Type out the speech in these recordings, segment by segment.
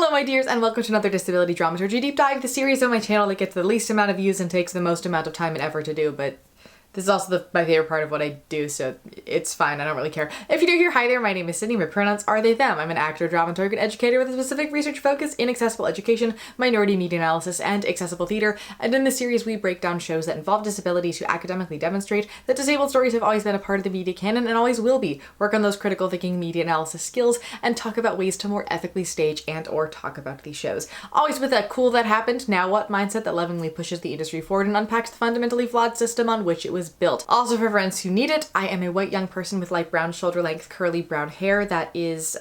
Hello my dears and welcome to another Disability Dramaturgy Deep Dive, the series on my channel that gets the least amount of views and takes the most amount of time and effort to do, but this is also my favorite part of what I do, so it's fine, I don't really care. If you're new here, hi there, my name is Sydney, my pronouns are they, them. I'm an actor, dramaturg, and educator with a specific research focus in accessible education, minority media analysis, and accessible theater, and in this series we break down shows that involve disability to academically demonstrate that disabled stories have always been a part of the media canon and always will be, work on those critical thinking media analysis skills, and talk about ways to more ethically stage and or talk about these shows. Always with a cool that happened, now what mindset that lovingly pushes the industry forward and unpacks the fundamentally flawed system on which it was built. Also for friends who need it, I am a white young person with light brown shoulder length curly brown hair that is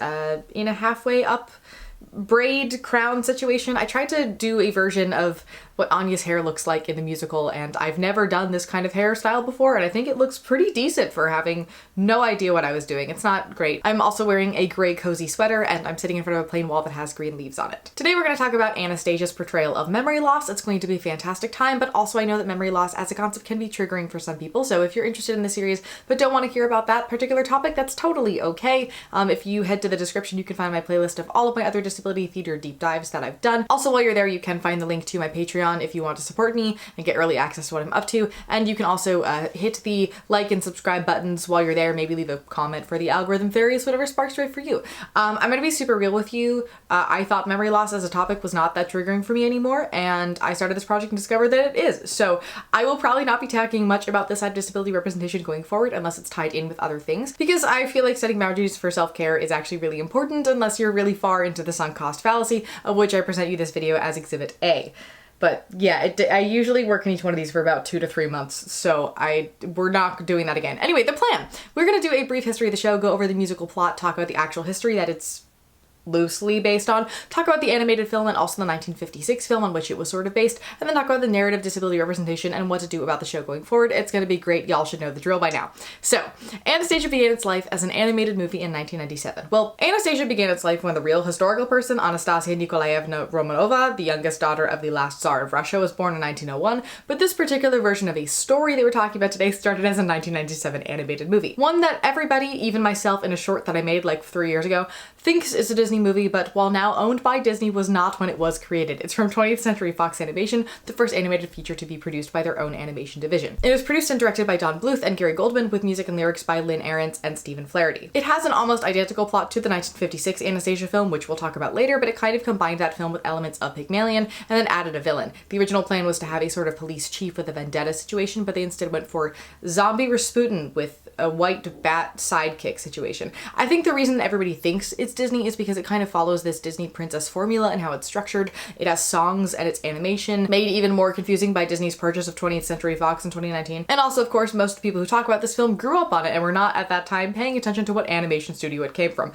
in a halfway up braid crown situation. I tried to do a version of what Anya's hair looks like in the musical, and I've never done this kind of hairstyle before, and I think it looks pretty decent for having no idea what I was doing. It's not great. I'm also wearing a gray cozy sweater, and I'm sitting in front of a plain wall that has green leaves on it. Today we're going to talk about Anastasia's portrayal of memory loss. It's going to be a fantastic time, but also I know that memory loss as a concept can be triggering for some people, so if you're interested in the series but don't want to hear about that particular topic, that's totally okay. If you head to the description, you can find my playlist of all of my other disability theater deep dives that I've done. Also, while you're there, you can find the link to my Patreon if you want to support me and get early access to what I'm up to, and you can also hit the like and subscribe buttons while you're there. Maybe leave a comment for the algorithm fairies, whatever sparks joy for you. I'm gonna be super real with you. I thought memory loss as a topic was not that triggering for me anymore, and I started this project and discovered that it is. So I will probably not be talking much about this side of disability representation going forward unless it's tied in with other things, because I feel like setting boundaries for self-care is actually really important unless you're really far into the sunk cost fallacy, of which I present you this video as Exhibit A. But yeah, I usually work in each one of these for about 2 to 3 months, so we're not doing that again. Anyway, the plan. We're gonna do a brief history of the show, go over the musical plot, talk about the actual history that it's loosely based on, talk about the animated film and also the 1956 film on which it was sort of based, and then talk about the narrative disability representation and what to do about the show going forward. It's gonna be great. Y'all should know the drill by now. So, Anastasia began its life as an animated movie in 1997. Well, Anastasia began its life when the real historical person, Anastasia Nikolaevna Romanova, the youngest daughter of the last Tsar of Russia, was born in 1901, but this particular version of a story that we're talking about today started as a 1997 animated movie. One that everybody, even myself in a short that I made like 3 years ago, thinks is a Disney movie, but while now owned by Disney, was not when it was created. It's from 20th Century Fox Animation, the first animated feature to be produced by their own animation division. It was produced and directed by Don Bluth and Gary Goldman, with music and lyrics by Lynn Ahrens and Stephen Flaherty. It has an almost identical plot to the 1956 Anastasia film, which we'll talk about later, but it kind of combined that film with elements of Pygmalion and then added a villain. The original plan was to have a sort of police chief with a vendetta situation, but they instead went for zombie Rasputin with a white bat sidekick situation. I think the reason everybody thinks it's Disney is because it kind of follows this Disney princess formula and how it's structured. It has songs and it's animation, made even more confusing by Disney's purchase of 20th Century Fox in 2019. And also, of course, most of the people who talk about this film grew up on it and were not at that time paying attention to what animation studio it came from.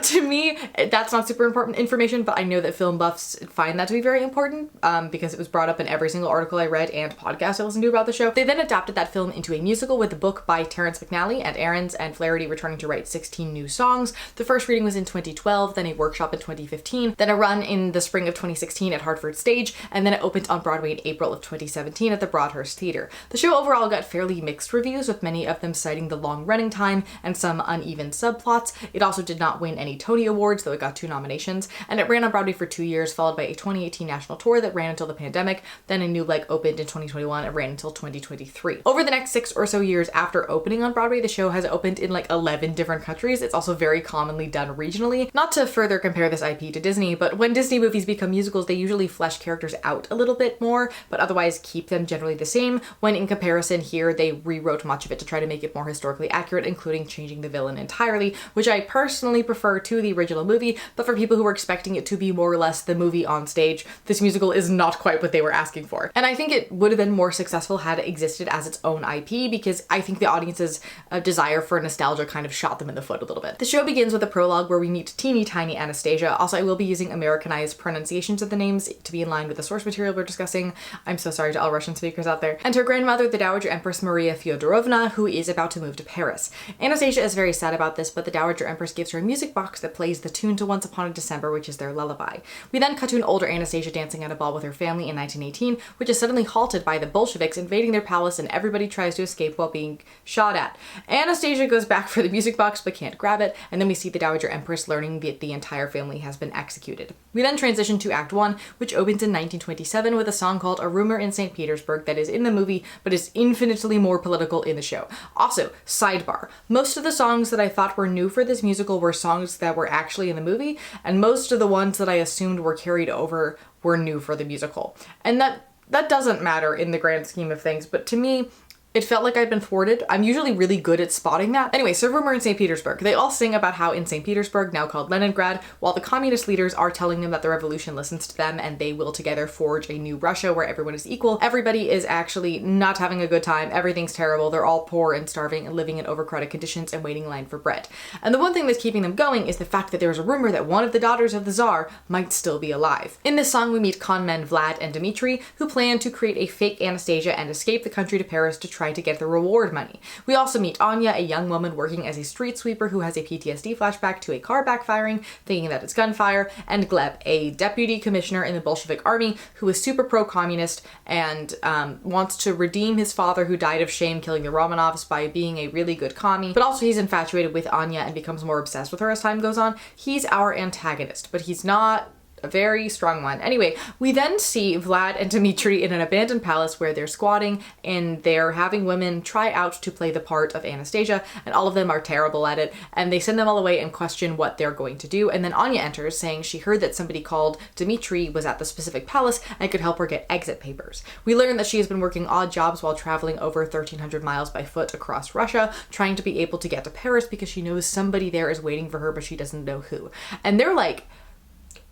To me, that's not super important information, but I know that film buffs find that to be very important because it was brought up in every single article I read and podcast I listened to about the show. They then adapted that film into a musical with a book by Terrence McNally and Ahrens and Flaherty returning to write 16 new songs. The first reading was in 2012, then a workshop in 2015, then a run in the spring of 2016 at Hartford Stage, and then it opened on Broadway in April of 2017 at the Broadhurst Theatre. The show overall got fairly mixed reviews, with many of them citing the long running time and some uneven subplots. It also did not win any Tony Awards, though it got 2 nominations, and it ran on Broadway for 2 years, followed by a 2018 national tour that ran until the pandemic, then a new leg opened in 2021 and ran until 2023. Over the next 6 or so years after opening on Broadway, the show has opened in like 11 different countries. It's also very commonly done regionally. Not to further compare this IP to Disney, but when Disney movies become musicals, they usually flesh characters out a little bit more, but otherwise keep them generally the same, when in comparison here, they rewrote much of it to try to make it more historically accurate, including changing the villain entirely, which I personally prefer to the original movie, but for people who were expecting it to be more or less the movie on stage, this musical is not quite what they were asking for. And I think it would have been more successful had it existed as its own IP, because I think the audience's desire for nostalgia kind of shot them in the foot a little bit. The show begins with a prologue where we meet teeny tiny Anastasia. Also, I will be using Americanized pronunciations of the names to be in line with the source material we're discussing. I'm so sorry to all Russian speakers out there. And her grandmother, the Dowager Empress Maria Fyodorovna, who is about to move to Paris. Anastasia is very sad about this, but the Dowager Empress gives her a music box that plays the tune to Once Upon a December, which is their lullaby. We then cut to an older Anastasia dancing at a ball with her family in 1918, which is suddenly halted by the Bolsheviks invading their palace, and everybody tries to escape while being shot at. Anastasia goes back for the music box but can't grab it, and then we see the Dowager Empress learning the the entire family has been executed. We then transition to Act 1, which opens in 1927 with a song called A Rumor in St. Petersburg that is in the movie, but is infinitely more political in the show. Also, sidebar, most of the songs that I thought were new for this musical were songs that were actually in the movie, and most of the ones that I assumed were carried over were new for the musical. And that doesn't matter in the grand scheme of things, but to me, it felt like I'd been thwarted. I'm usually really good at spotting that. Anyway, so Rumor in St. Petersburg. They all sing about how in St. Petersburg, now called Leningrad, while the communist leaders are telling them that the revolution listens to them and they will together forge a new Russia where everyone is equal, everybody is actually not having a good time. Everything's terrible. They're all poor and starving and living in overcrowded conditions and waiting in line for bread. And the one thing that's keeping them going is the fact that there's a rumor that one of the daughters of the Tsar might still be alive. In this song, we meet con men Vlad and Dmitri, who plan to create a fake Anastasia and escape the country to Paris to try to get the reward money. We also meet Anya, a young woman working as a street sweeper who has a PTSD flashback to a car backfiring, thinking that it's gunfire, and Gleb, a deputy commissioner in the Bolshevik army who is super pro-communist and wants to redeem his father who died of shame killing the Romanovs by being a really good commie, but also he's infatuated with Anya and becomes more obsessed with her as time goes on. He's our antagonist, but he's not a very strong one. Anyway, we then see Vlad and Dmitri in an abandoned palace where they're squatting and they're having women try out to play the part of Anastasia, and all of them are terrible at it, and they send them all away and question what they're going to do. And then Anya enters saying she heard that somebody called Dmitri was at the specific palace and could help her get exit papers. We learn that she has been working odd jobs while traveling over 1,300 miles by foot across Russia, trying to be able to get to Paris because she knows somebody there is waiting for her, but she doesn't know who. And they're like,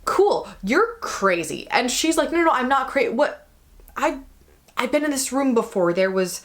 cool, you're crazy. And she's like, no, I'm not crazy. What? I've been in this room before. There was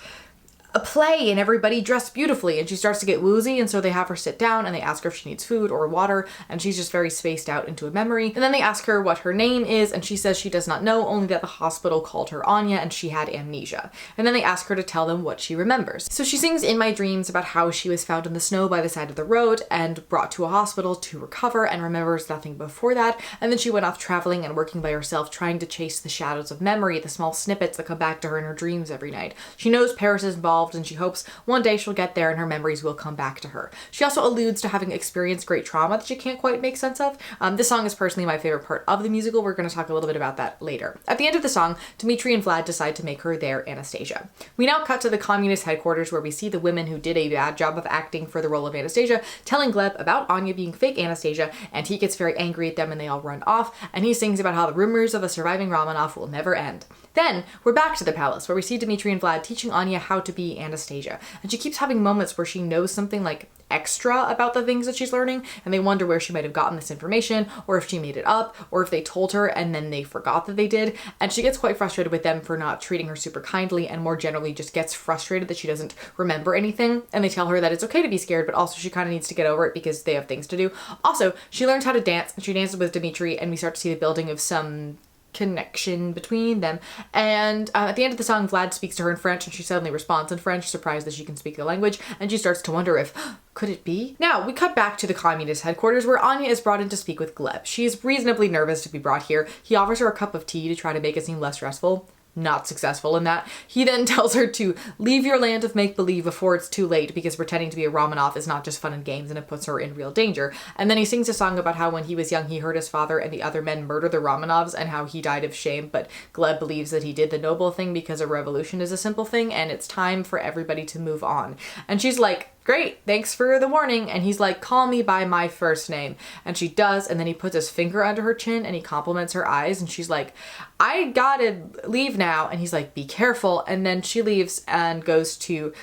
a play and everybody dressed beautifully, and she starts to get woozy, and so they have her sit down and they ask her if she needs food or water, and she's just very spaced out into a memory. And then they ask her what her name is, and she says she does not know, only that the hospital called her Anya and she had amnesia. And then they ask her to tell them what she remembers. So she sings In My Dreams about how she was found in the snow by the side of the road and brought to a hospital to recover, and remembers nothing before that. And then she went off traveling and working by herself, trying to chase the shadows of memory, the small snippets that come back to her in her dreams every night. She knows Paris is involved, and she hopes one day she'll get there and her memories will come back to her. She also alludes to having experienced great trauma that she can't quite make sense of. This song is personally my favorite part of the musical. We're going to talk a little bit about that later. At the end of the song, Dmitri and Vlad decide to make her their Anastasia. We now cut to the communist headquarters where we see the women who did a bad job of acting for the role of Anastasia telling Gleb about Anya being fake Anastasia, and he gets very angry at them and they all run off, and he sings about how the rumors of a surviving Romanov will never end. Then we're back to the palace where we see Dmitri and Vlad teaching Anya how to be Anastasia, and she keeps having moments where she knows something like extra about the things that she's learning, and they wonder where she might have gotten this information, or if she made it up, or if they told her and then they forgot that they did. And she gets quite frustrated with them for not treating her super kindly, and more generally just gets frustrated that she doesn't remember anything. And they tell her that it's okay to be scared, but also she kind of needs to get over it because they have things to do. Also, she learns how to dance, and she dances with Dmitri, and we start to see the building of some connection between them. And at the end of the song, Vlad speaks to her in French, and she suddenly responds in French, surprised that she can speak the language, and she starts to wonder if, could it be? Now, we cut back to the communist headquarters where Anya is brought in to speak with Gleb. She is reasonably nervous to be brought here. He offers her a cup of tea to try to make it seem less stressful. Not successful in that. He then tells her to leave your land of make-believe before it's too late, because pretending to be a Romanov is not just fun and games, and it puts her in real danger. And then he sings a song about how when he was young he heard his father and the other men murder the Romanovs and how he died of shame, but Gleb believes that he did the noble thing because a revolution is a simple thing and it's time for everybody to move on. And she's like, great, thanks for the warning. And he's like, call me by my first name. And she does, and then he puts his finger under her chin and he compliments her eyes, and she's like, I gotta leave now. And he's like, be careful. And then she leaves and goes to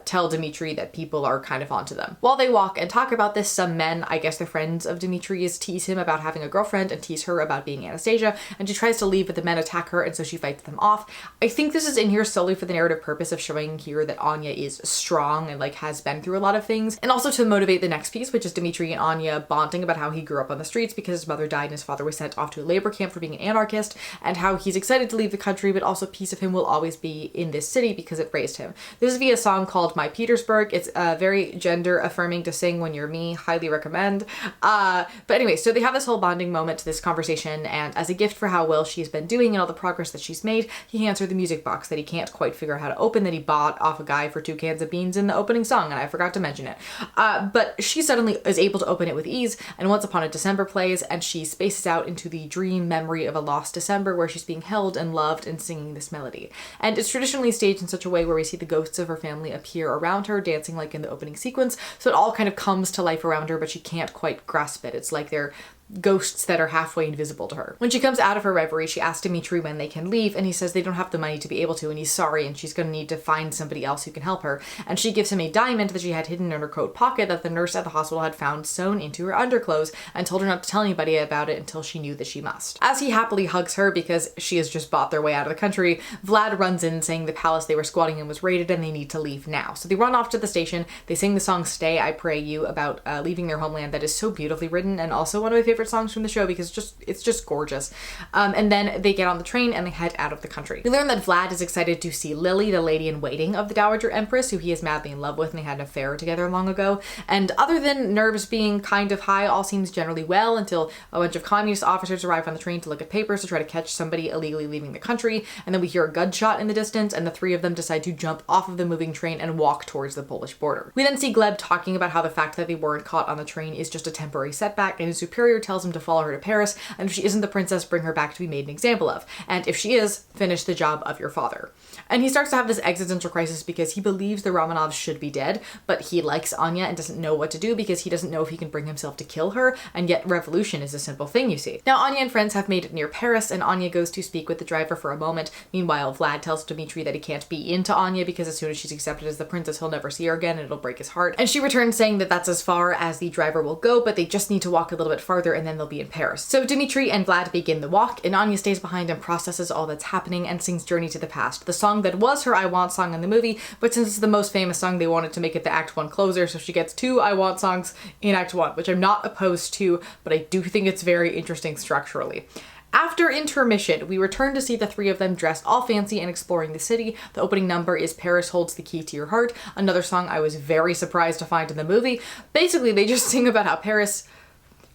tell Dmitri that people are kind of onto them. While they walk and talk about this, some men, I guess they're friends of Dimitri's, tease him about having a girlfriend and tease her about being Anastasia, and she tries to leave, but the men attack her, and so she fights them off. I think this is in here solely for the narrative purpose of showing here that Anya is strong and like has been through a lot of things, and also to motivate the next piece, which is Dmitri and Anya bonding about how he grew up on the streets because his mother died and his father was sent off to a labor camp for being an anarchist, and how he's excited to leave the country, but also a piece of him will always be in this city because it raised him. This is via a song called My Petersburg. It's very gender affirming to sing when you're me. Highly recommend. But anyway, so they have this whole bonding moment to this conversation, and as a gift for how well she's been doing and all the progress that she's made, he hands her the music box that he can't quite figure out how to open that he bought off a guy for 2 cans of beans in the opening song, and I forgot forgot to mention it. But she suddenly is able to open it with ease, and Once Upon a December plays, and she spaces out into the dream memory of a lost December where she's being held and loved and singing this melody. And it's traditionally staged in such a way where we see the ghosts of her family appear around her, dancing like in the opening sequence, so it all kind of comes to life around her, but she can't quite grasp it. It's like they're ghosts that are halfway invisible to her. When she comes out of her reverie, she asks Dimitri when they can leave, and he says they don't have the money to be able to, and he's sorry, and she's going to need to find somebody else who can help her. And she gives him a diamond that she had hidden in her coat pocket that the nurse at the hospital had found sewn into her underclothes, and told her not to tell anybody about it until she knew that she must. As he happily hugs her because she has just bought their way out of the country, Vlad runs in saying the palace they were squatting in was raided and they need to leave now. So they run off to the station, they sing the song Stay, I Pray You about leaving their homeland that is so beautifully written, and also one of my favorite songs from the show because it's just gorgeous. And then they get on the train and they head out of the country. We learn that Vlad is excited to see Lily, the lady in waiting of the Dowager Empress, who he is madly in love with, and they had an affair together long ago. And other than nerves being kind of high, all seems generally well until a bunch of communist officers arrive on the train to look at papers to try to catch somebody illegally leaving the country. And then we hear a gunshot in the distance, and the three of them decide to jump off of the moving train and walk towards the Polish border. We then see Gleb talking about how the fact that they weren't caught on the train is just a temporary setback, and his superior tells him to follow her to Paris, and if she isn't the princess, bring her back to be made an example of. And if she is, finish the job of your father. And he starts to have this existential crisis because he believes the Romanovs should be dead, but he likes Anya and doesn't know what to do because he doesn't know if he can bring himself to kill her, and yet revolution is a simple thing, you see. Now Anya and friends have made it near Paris, and Anya goes to speak with the driver for a moment. Meanwhile, Vlad tells Dimitri that he can't be into Anya because as soon as she's accepted as the princess, he'll never see her again and it'll break his heart. And she returns saying that that's as far as the driver will go, but they just need to walk a little bit farther and then they'll be in Paris. So Dimitri and Vlad begin the walk, and Anya stays behind and processes all that's happening and sings Journey to the Past, the song that was her I Want song in the movie, but since it's the most famous song, they wanted to make it the Act 1 closer, so she gets 2 I Want songs in Act 1, which I'm not opposed to, but I do think it's very interesting structurally. After intermission, we return to see the three of them dressed all fancy and exploring the city. The opening number is Paris Holds the Key to Your Heart, another song I was very surprised to find in the movie. Basically, they just sing about how Paris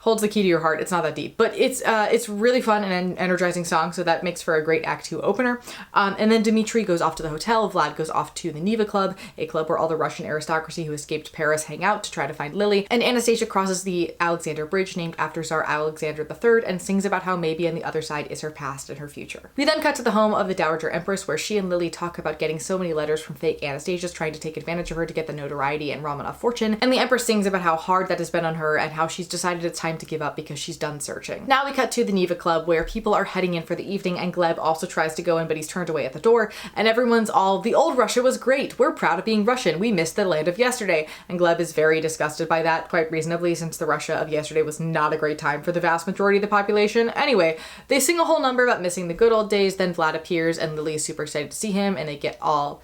holds the key to your heart. It's not that deep, but it's really fun and an energizing song, so that makes for a great Act 2 opener. And then Dimitri goes off to the hotel, Vlad goes off to the Neva Club, a club where all the Russian aristocracy who escaped Paris hang out to try to find Lily, and Anastasia crosses the Alexander Bridge named after Tsar Alexander III and sings about how maybe on the other side is her past and her future. We then cut to the home of the Dowager Empress, where she and Lily talk about getting so many letters from fake Anastasias trying to take advantage of her to get the notoriety and Romanov fortune, and the Empress sings about how hard that has been on her and how she's decided it's time to give up because she's done searching. Now we cut to the Neva Club, where people are heading in for the evening, and Gleb also tries to go in, but he's turned away at the door, and everyone's all, the old Russia was great, we're proud of being Russian, we missed the land of yesterday, and Gleb is very disgusted by that, quite reasonably, since the Russia of yesterday was not a great time for the vast majority of the population. Anyway, they sing a whole number about missing the good old days, then Vlad appears, and Lily is super excited to see him, and they get all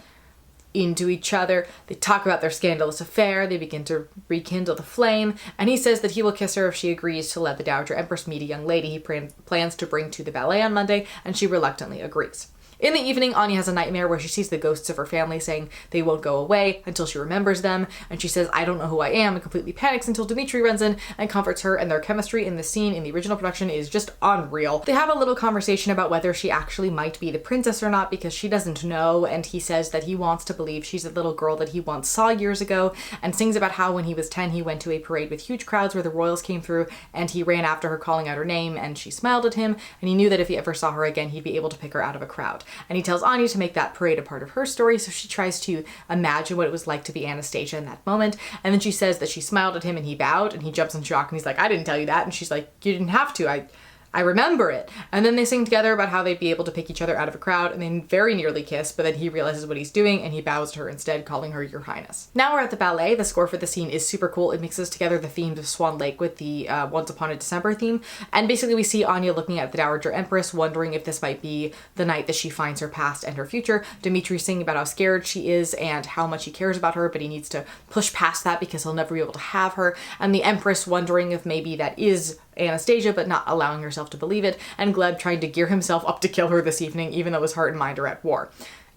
into each other. They talk about their scandalous affair, they begin to rekindle the flame, and he says that he will kiss her if she agrees to let the Dowager Empress meet a young lady he plans to bring to the ballet on Monday, and she reluctantly agrees. In the evening, Anya has a nightmare where she sees the ghosts of her family saying they won't go away until she remembers them, and she says, I don't know who I am, and completely panics until Dimitri runs in and comforts her, and their chemistry in the scene in the original production is just unreal. They have a little conversation about whether she actually might be the princess or not because she doesn't know, and he says that he wants to believe she's a little girl that he once saw years ago, and sings about how when he was 10 he went to a parade with huge crowds where the royals came through, and he ran after her calling out her name, and she smiled at him, and he knew that if he ever saw her again he'd be able to pick her out of a crowd. And he tells Anya to make that parade a part of her story, so she tries to imagine what it was like to be Anastasia in that moment, and then she says that she smiled at him and he bowed, and he jumps in shock and he's like, I didn't tell you that, and she's like, you didn't have to, I remember it. And then they sing together about how they'd be able to pick each other out of a crowd, and they very nearly kiss, but then he realizes what he's doing and he bows to her instead, calling her Your Highness. Now we're at the ballet. The score for the scene is super cool. It mixes together the themes of Swan Lake with the Once Upon a December theme, and basically we see Anya looking at the Dowager Empress, wondering if this might be the night that she finds her past and her future. Dimitri singing about how scared she is and how much he cares about her, but he needs to push past that because he'll never be able to have her, and the Empress wondering if maybe that is Anastasia but not allowing herself to believe it, and Gleb trying to gear himself up to kill her this evening even though his heart and mind are at war.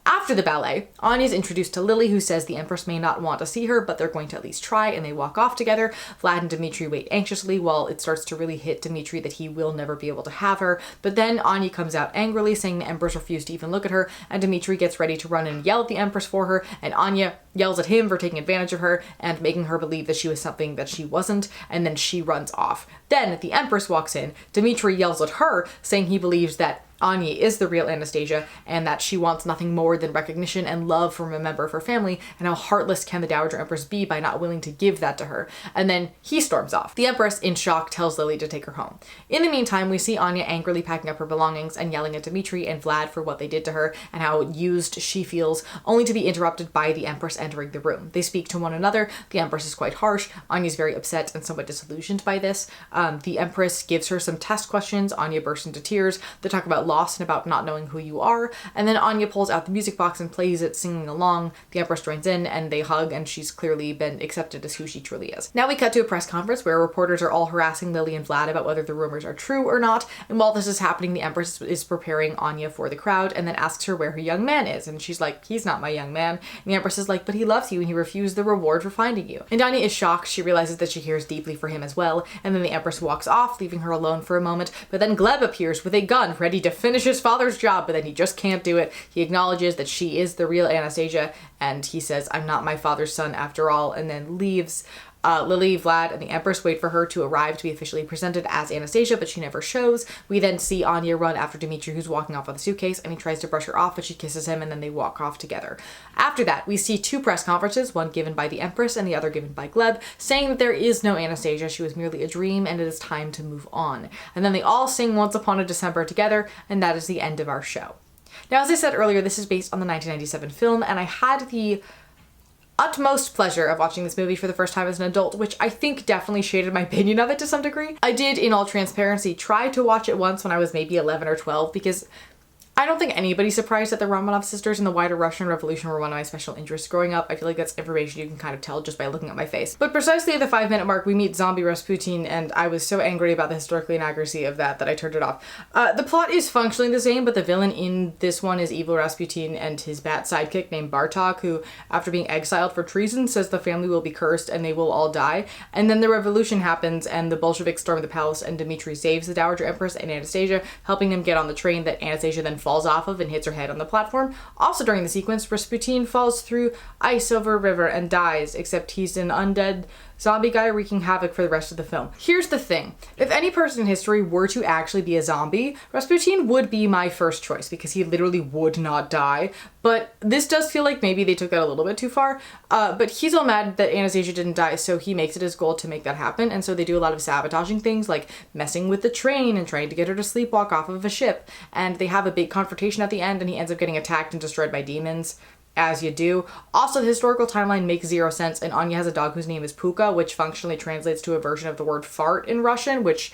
After the ballet, Anya's introduced to Lily, who says the Empress may not want to see her, but they're going to at least try, and they walk off together. Vlad and Dmitri wait anxiously while it starts to really hit Dmitri that he will never be able to have her. But then Anya comes out angrily, saying the Empress refused to even look at her, and Dmitri gets ready to run and yell at the Empress for her, and Anya yells at him for taking advantage of her and making her believe that she was something that she wasn't, and then she runs off. Then the Empress walks in. Dmitri yells at her, saying he believes that Anya is the real Anastasia and that she wants nothing more than recognition and love from a member of her family, and how heartless can the Dowager Empress be by not willing to give that to her. And then he storms off. The Empress, in shock, tells Lily to take her home. In the meantime, we see Anya angrily packing up her belongings and yelling at Dmitri and Vlad for what they did to her and how used she feels, only to be interrupted by the Empress entering the room. They speak to one another. The Empress is quite harsh. Anya's very upset and somewhat disillusioned by this. The Empress gives her some test questions. Anya bursts into tears. They talk about loss and about not knowing who you are, and then Anya pulls out the music box and plays it, singing along. The Empress joins in and they hug, and she's clearly been accepted as who she truly is. Now we cut to a press conference where reporters are all harassing Lily and Vlad about whether the rumors are true or not, and while this is happening, the Empress is preparing Anya for the crowd and then asks her where her young man is, and she's like, he's not my young man. And the Empress is like, but he loves you and he refused the reward for finding you. And Anya is shocked. She realizes that she cares deeply for him as well, and then the Empress walks off, leaving her alone for a moment, but then Gleb appears with a gun ready to finish his father's job, but then he just can't do it. He acknowledges that she is the real Anastasia, and he says, I'm not my father's son after all, and then leaves. Lily, Vlad, and the Empress wait for her to arrive to be officially presented as Anastasia, but she never shows. We then see Anya run after Dmitri, who's walking off with a suitcase, and he tries to brush her off, but she kisses him, and then they walk off together. After that, we see two press conferences, one given by the Empress and the other given by Gleb, saying that there is no Anastasia, she was merely a dream, and it is time to move on. And then they all sing Once Upon a December together, and that is the end of our show. Now, as I said earlier, this is based on the 1997 film, and I had the utmost pleasure of watching this movie for the first time as an adult, which I think definitely shaded my opinion of it to some degree. I did, in all transparency, try to watch it once when I was maybe 11 or 12 because I don't think anybody's surprised that the Romanov sisters and the wider Russian Revolution were one of my special interests growing up. I feel like that's information you can kind of tell just by looking at my face. But precisely at the 5-minute mark, we meet zombie Rasputin, and I was so angry about the historical inaccuracy of that I turned it off. The plot is functionally the same, but the villain in this one is evil Rasputin and his bat sidekick named Bartok, who, after being exiled for treason, says the family will be cursed and they will all die. And then the revolution happens, and the Bolsheviks storm the palace, and Dmitri saves the Dowager Empress and Anastasia, helping them get on the train that Anastasia then falls off of and hits her head on the platform. Also during the sequence, Rasputin falls through ice over a river and dies, except he's an undead zombie guy wreaking havoc for the rest of the film. Here's the thing. If any person in history were to actually be a zombie, Rasputin would be my first choice because he literally would not die. But this does feel like maybe they took that a little bit too far. But he's all mad that Anastasia didn't die, so he makes it his goal to make that happen. And so they do a lot of sabotaging things like messing with the train and trying to get her to sleepwalk off of a ship. And they have a big confrontation at the end, and he ends up getting attacked and destroyed by demons, as you do. Also, the historical timeline makes zero sense, and Anya has a dog whose name is Puka, which functionally translates to a version of the word fart in Russian, which,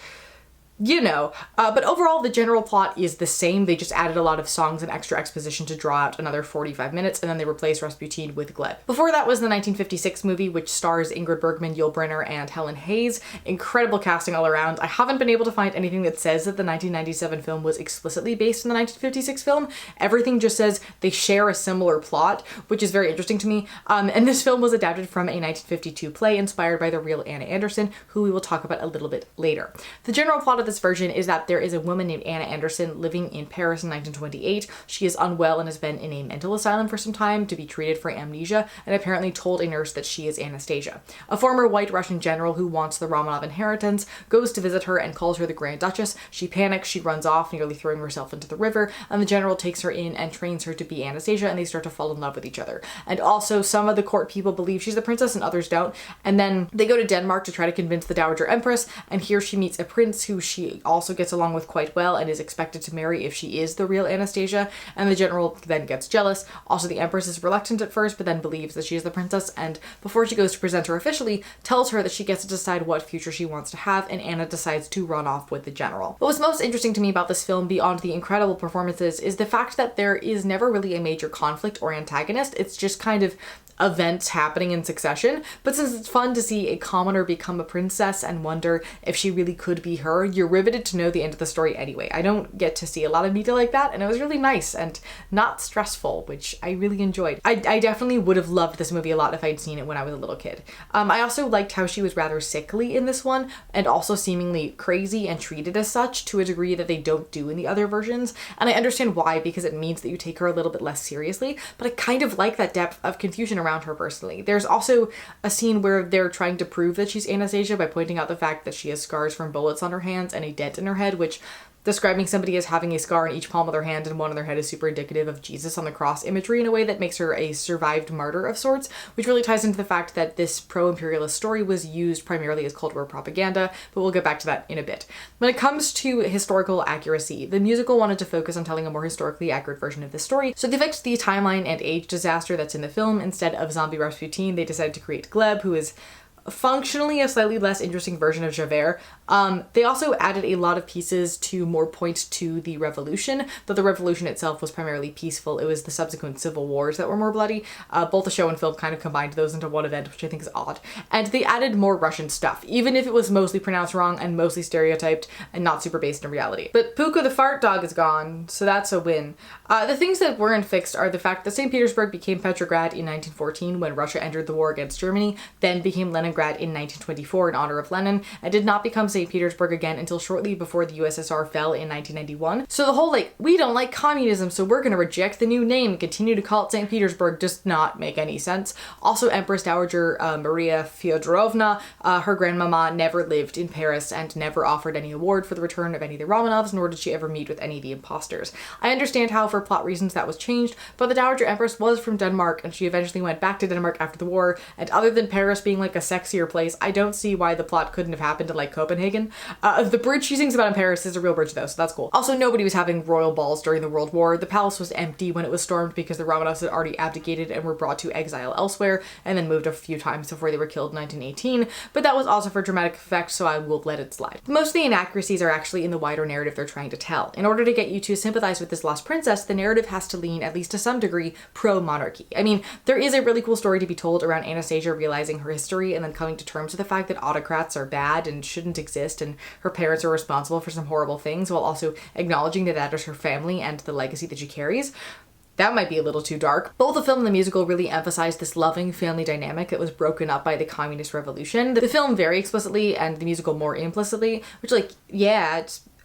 you know. But overall, the general plot is the same. They just added a lot of songs and extra exposition to draw out another 45 minutes, and then they replaced Rasputin with Gleb. Before that was the 1956 movie, which stars Ingrid Bergman, Yul Brynner, and Helen Hayes. Incredible casting all around. I haven't been able to find anything that says that the 1997 film was explicitly based on the 1956 film. Everything just says they share a similar plot, which is very interesting to me. And this film was adapted from a 1952 play inspired by the real Anna Anderson, who we will talk about a little bit later. The general plot of this version is that there is a woman named Anna Anderson living in Paris in 1928. She is unwell and has been in a mental asylum for some time to be treated for amnesia, and apparently told a nurse that she is Anastasia. A former white Russian general who wants the Romanov inheritance goes to visit her and calls her the Grand Duchess. She panics, she runs off, nearly throwing herself into the river, and the general takes her in and trains her to be Anastasia, and they start to fall in love with each other. And also, some of the court people believe she's the princess and others don't, and then they go to Denmark to try to convince the Dowager Empress, and here she meets a prince who she also gets along with quite well and is expected to marry if she is the real Anastasia, and the general then gets jealous. Also, the Empress is reluctant at first, but then believes that she is the princess, and before she goes to present her officially, tells her that she gets to decide what future she wants to have, and Anna decides to run off with the general. What was most interesting to me about this film, beyond the incredible performances, is the fact that there is never really a major conflict or antagonist. It's just kind of events happening in succession. But since it's fun to see a commoner become a princess and wonder if she really could be her, you're riveted to know the end of the story anyway. I don't get to see a lot of detail like that, and it was really nice and not stressful, which I really enjoyed. I definitely would have loved this movie a lot if I'd seen it when I was a little kid. I also liked how she was rather sickly in this one, and also seemingly crazy and treated as such to a degree that they don't do in the other versions. And I understand why, because it means that you take her a little bit less seriously, but I kind of like that depth of confusion around her personally. There's also a scene where they're trying to prove that she's Anastasia by pointing out the fact that she has scars from bullets on her hands and a dent in her head, which describing somebody as having a scar in each palm of their hand and one on their head is super indicative of Jesus on the cross imagery in a way that makes her a survived martyr of sorts, which really ties into the fact that this pro-imperialist story was used primarily as Cold War propaganda, but we'll get back to that in a bit. When it comes to historical accuracy, the musical wanted to focus on telling a more historically accurate version of the story, so they fixed the timeline and age disaster that's in the film. Instead of zombie Rasputin, they decided to create Gleb, who is functionally a slightly less interesting version of Javert. They also added a lot of pieces to more point to the revolution, though the revolution itself was primarily peaceful. It was the subsequent civil wars that were more bloody. Both the show and film kind of combined those into one event, which I think is odd. And they added more Russian stuff, even if it was mostly pronounced wrong and mostly stereotyped and not super based in reality. But Puka the fart dog is gone, so that's a win. The things that weren't fixed are the fact that St. Petersburg became Petrograd in 1914 when Russia entered the war against Germany, then became Leningrad in 1924 in honor of Lenin, and did not become St. Petersburg again until shortly before the USSR fell in 1991. So the whole we don't like communism, so we're gonna reject the new name and continue to call it St. Petersburg does not make any sense. Also, Empress Dowager Maria Fyodorovna, her grandmama, never lived in Paris and never offered any award for the return of any of the Romanovs, nor did she ever meet with any of the imposters. I understand how, for plot reasons, that was changed, but the Dowager Empress was from Denmark, and she eventually went back to Denmark after the war, and other than Paris being a sexier place, I don't see why the plot couldn't have happened in Copenhagen. The bridge she sings about in Paris is a real bridge though, so that's cool. Also, nobody was having royal balls during the World War. The palace was empty when it was stormed because the Romanovs had already abdicated and were brought to exile elsewhere, and then moved a few times before they were killed in 1918, but that was also for dramatic effect, so I will let it slide. Most of the inaccuracies are actually in the wider narrative they're trying to tell. In order to get you to sympathize with this lost princess, the narrative has to lean, at least to some degree, pro-monarchy. I mean, there is a really cool story to be told around Anastasia realizing her history and then coming to terms with the fact that autocrats are bad and shouldn't exist, and her parents are responsible for some horrible things, while also acknowledging that that is her family and the legacy that she carries. That might be a little too dark. Both the film and the musical really emphasize this loving family dynamic that was broken up by the communist revolution. The film very explicitly and the musical more implicitly, which yeah,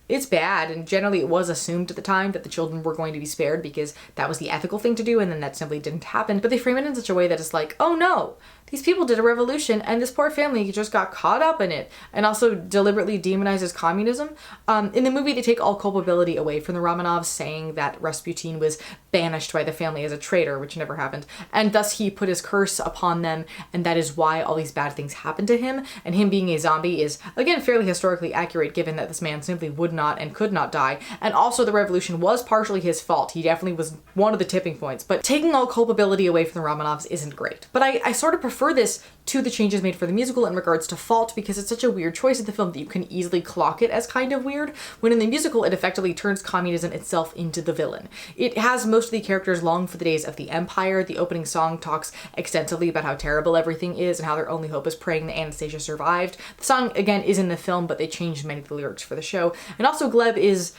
it's bad, and generally it was assumed at the time that the children were going to be spared because that was the ethical thing to do, and then that simply didn't happen. But they frame it in such a way that it's oh no, these people did a revolution and this poor family just got caught up in it, and also deliberately demonizes communism. In the movie, they take all culpability away from the Romanovs, saying that Rasputin was banished by the family as a traitor, which never happened, and thus he put his curse upon them, and that is why all these bad things happened to him. And him being a zombie is, again, fairly historically accurate, given that this man simply would not and could not die. And also, the revolution was partially his fault. He definitely was one of the tipping points, but taking all culpability away from the Romanovs isn't great. But I sort of prefer this to the changes made for the musical in regards to fault, because it's such a weird choice in the film that you can easily clock it as kind of weird, when in the musical it effectively turns communism itself into the villain. It has most of the characters long for the days of the Empire. The opening song talks extensively about how terrible everything is and how their only hope is praying that Anastasia survived. The song, again, is in the film, but they changed many of the lyrics for the show. And also, Gleb is...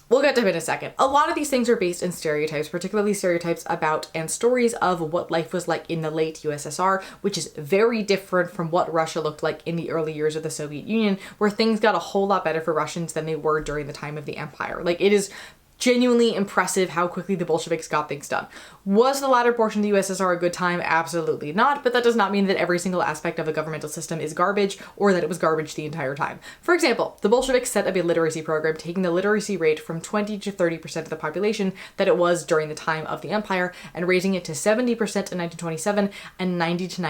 We'll get to him in a second. A lot of these things are based in stereotypes, particularly stereotypes about and stories of what life was like in the late USSR, which is very different from what Russia looked like in the early years of the Soviet Union, where things got a whole lot better for Russians than they were during the time of the Empire. It is genuinely impressive how quickly the Bolsheviks got things done. Was the latter portion of the USSR a good time? Absolutely not, but that does not mean that every single aspect of a governmental system is garbage, or that it was garbage the entire time. For example, the Bolsheviks set up a literacy program, taking the literacy rate from 20 to 30% of the population that it was during the time of the Empire, and raising it to 70% in 1927 and 90 to 94%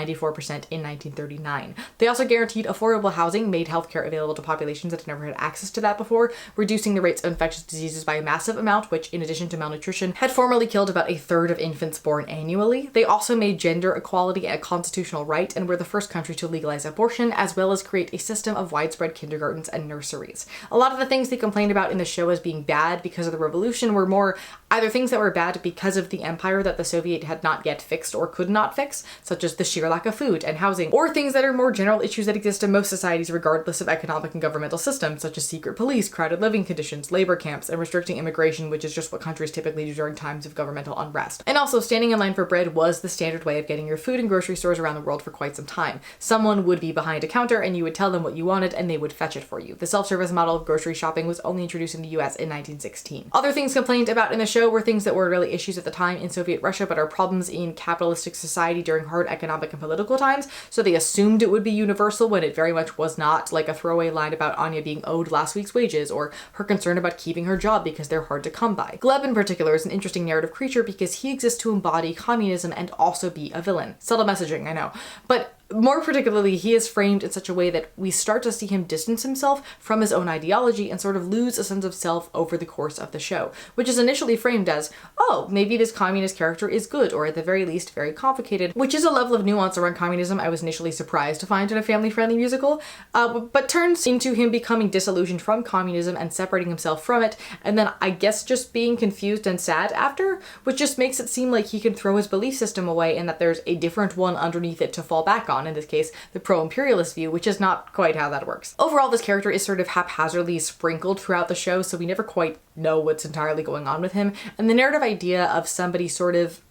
in 1939. They also guaranteed affordable housing, made healthcare available to populations that had never had access to that before, reducing the rates of infectious diseases by a massive amount, which in addition to malnutrition, had formerly killed about a third of infants born annually. They also made gender equality a constitutional right and were the first country to legalize abortion, as well as create a system of widespread kindergartens and nurseries. A lot of the things they complained about in the show as being bad because of the revolution were more either things that were bad because of the empire that the Soviet had not yet fixed or could not fix, such as the sheer lack of food and housing, or things that are more general issues that exist in most societies regardless of economic and governmental systems, such as secret police, crowded living conditions, labor camps, and restricting immigration, which is just what countries typically do during times of governmental unrest. And also, standing in line for bread was the standard way of getting your food in grocery stores around the world for quite some time. Someone would be behind a counter and you would tell them what you wanted and they would fetch it for you. The self-service model of grocery shopping was only introduced in the US in 1916. Other things complained about in the show were things that were really issues at the time in Soviet Russia, but are problems in capitalistic society during hard economic and political times, so they assumed it would be universal when it very much was not, like a throwaway line about Anya being owed last week's wages, or her concern about keeping her job because they're hard to come by. Gleb in particular is an interesting narrative creature because he exists to embody communism and also be a villain. Subtle messaging, I know. But more particularly, he is framed in such a way that we start to see him distance himself from his own ideology and sort of lose a sense of self over the course of the show, which is initially framed as, oh, maybe this communist character is good, or at the very least, very complicated, which is a level of nuance around communism I was initially surprised to find in a family-friendly musical, but turns into him becoming disillusioned from communism and separating himself from it, and then I guess just being confused and sad after, which just makes it seem like he can throw his belief system away and that there's a different one underneath it to fall back on. In this case, the pro-imperialist view, which is not quite how that works. Overall, this character is sort of haphazardly sprinkled throughout the show, so we never quite know what's entirely going on with him, and the narrative idea of somebody sort of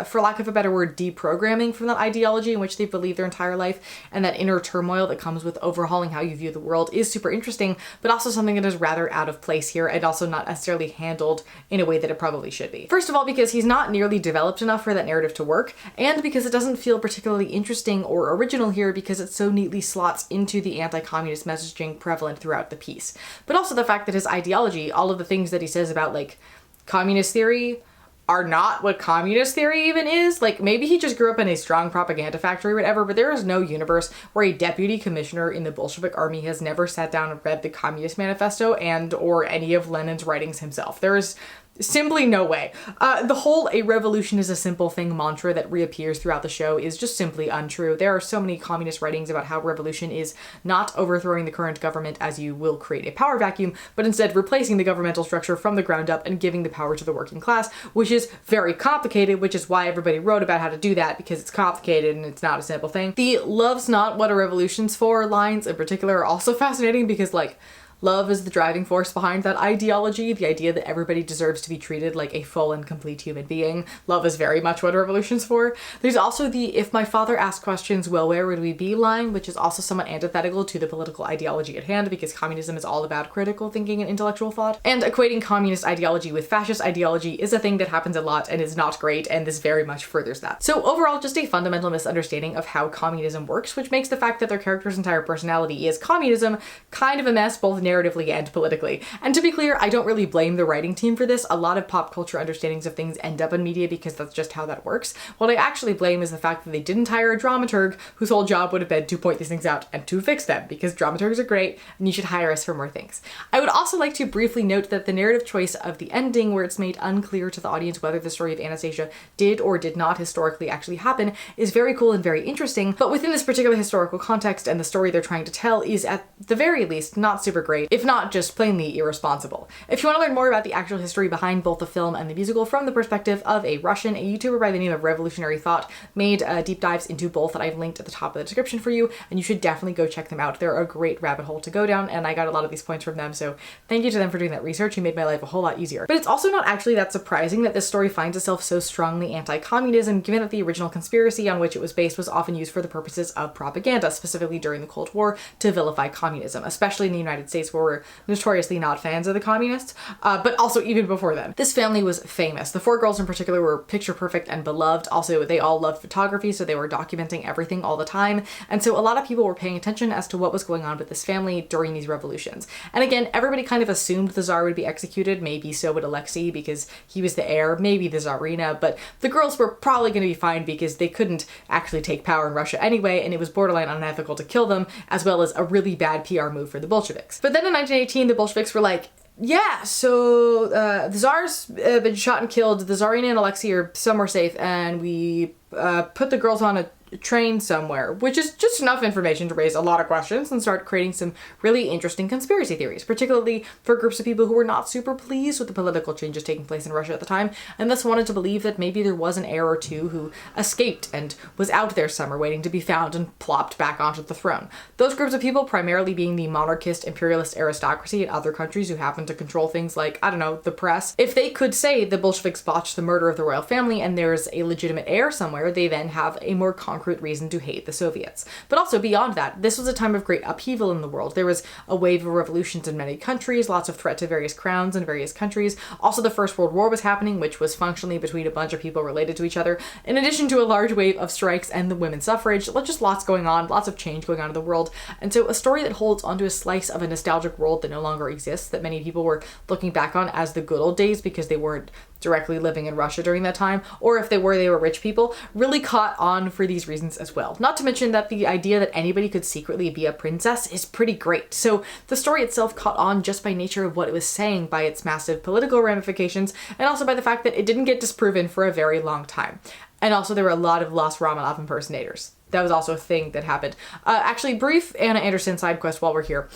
for lack of a better word, deprogramming from that ideology in which they believe their entire life, and that inner turmoil that comes with overhauling how you view the world is super interesting, but also something that is rather out of place here and also not necessarily handled in a way that it probably should be. First of all, because he's not nearly developed enough for that narrative to work, and because it doesn't feel particularly interesting or original here because it so neatly slots into the anti-communist messaging prevalent throughout the piece. But also the fact that his ideology, all of the things that he says about, like, communist theory, are not what communist theory even is. Like, maybe he just grew up in a strong propaganda factory or whatever, but there is no universe where a deputy commissioner in the Bolshevik army has never sat down and read the Communist Manifesto and or any of Lenin's writings himself. There is simply no way. The whole "a revolution is a simple thing" mantra that reappears throughout the show is just simply untrue. There are so many communist writings about how revolution is not overthrowing the current government as you will create a power vacuum, but instead replacing the governmental structure from the ground up and giving the power to the working class, which is very complicated, which is why everybody wrote about how to do that, because it's complicated and it's not a simple thing. The "love's not what a revolution's for" lines in particular are also fascinating because, like, love is the driving force behind that ideology, the idea that everybody deserves to be treated like a full and complete human being. Love is very much what a revolution's for. There's also the "if my father asked questions, well, where would we be" line, which is also somewhat antithetical to the political ideology at hand because communism is all about critical thinking and intellectual thought. And equating communist ideology with fascist ideology is a thing that happens a lot and is not great, and this very much furthers that. So overall, just a fundamental misunderstanding of how communism works, which makes the fact that their character's entire personality is communism kind of a mess, both narratively and politically. And to be clear, I don't really blame the writing team for this. A lot of pop culture understandings of things end up in media because that's just how that works. What I actually blame is the fact that they didn't hire a dramaturg whose whole job would have been to point these things out and to fix them, because dramaturgs are great and you should hire us for more things. I would also like to briefly note that the narrative choice of the ending, where it's made unclear to the audience whether the story of Anastasia did or did not historically actually happen, is very cool and very interesting, but within this particular historical context and the story they're trying to tell is at the very least not super great, if not just plainly irresponsible. If you want to learn more about the actual history behind both the film and the musical from the perspective of a Russian, a YouTuber by the name of Revolutionary Thought made deep dives into both that I've linked at the top of the description for you, and you should definitely go check them out. They're a great rabbit hole to go down, and I got a lot of these points from them, so thank you to them for doing that research. You made my life a whole lot easier. But it's also not actually that surprising that this story finds itself so strongly anti-communism, given that the original conspiracy on which it was based was often used for the purposes of propaganda, specifically during the Cold War, to vilify communism, especially in the United States, where we're notoriously not fans of the communists, but also even before then. This family was famous. The four girls in particular were picture perfect and beloved. Also, they all loved photography, so they were documenting everything all the time, and so a lot of people were paying attention as to what was going on with this family during these revolutions. And again, everybody kind of assumed the Tsar would be executed. Maybe so would Alexei because he was the heir, maybe the Tsarina, but the girls were probably going to be fine because they couldn't actually take power in Russia anyway, and it was borderline unethical to kill them, as well as a really bad PR move for the Bolsheviks. But then in 1918, the Bolsheviks were like, Yeah, so the Tsar's been shot and killed. The Tsarina and Alexei are somewhere safe, and we put the girls on a train somewhere, which is just enough information to raise a lot of questions and start creating some really interesting conspiracy theories, particularly for groups of people who were not super pleased with the political changes taking place in Russia at the time, and thus wanted to believe that maybe there was an heir or two who escaped and was out there somewhere waiting to be found and plopped back onto the throne. Those groups of people primarily being the monarchist, imperialist aristocracy in other countries who happen to control things like, I don't know, the press. If they could say the Bolsheviks botched the murder of the royal family and there's a legitimate heir somewhere, they then have a more concrete reason to hate the Soviets. But also beyond that, this was a time of great upheaval in the world. There was a wave of revolutions in many countries, lots of threat to various crowns in various countries. Also, the First World War was happening, which was functionally between a bunch of people related to each other, in addition to a large wave of strikes and the women's suffrage. Just lots going on, lots of change going on in the world. And so a story that holds onto a slice of a nostalgic world that no longer exists, that many people were looking back on as the good old days because they weren't directly living in Russia during that time, or if they were rich people, really caught on for these reasons as well. Not to mention that the idea that anybody could secretly be a princess is pretty great. So the story itself caught on just by nature of what it was saying, by its massive political ramifications, and also by the fact that it didn't get disproven for a very long time. And also there were a lot of lost Romanov impersonators. That was also a thing that happened. Actually, brief Anna Anderson side quest while we're here.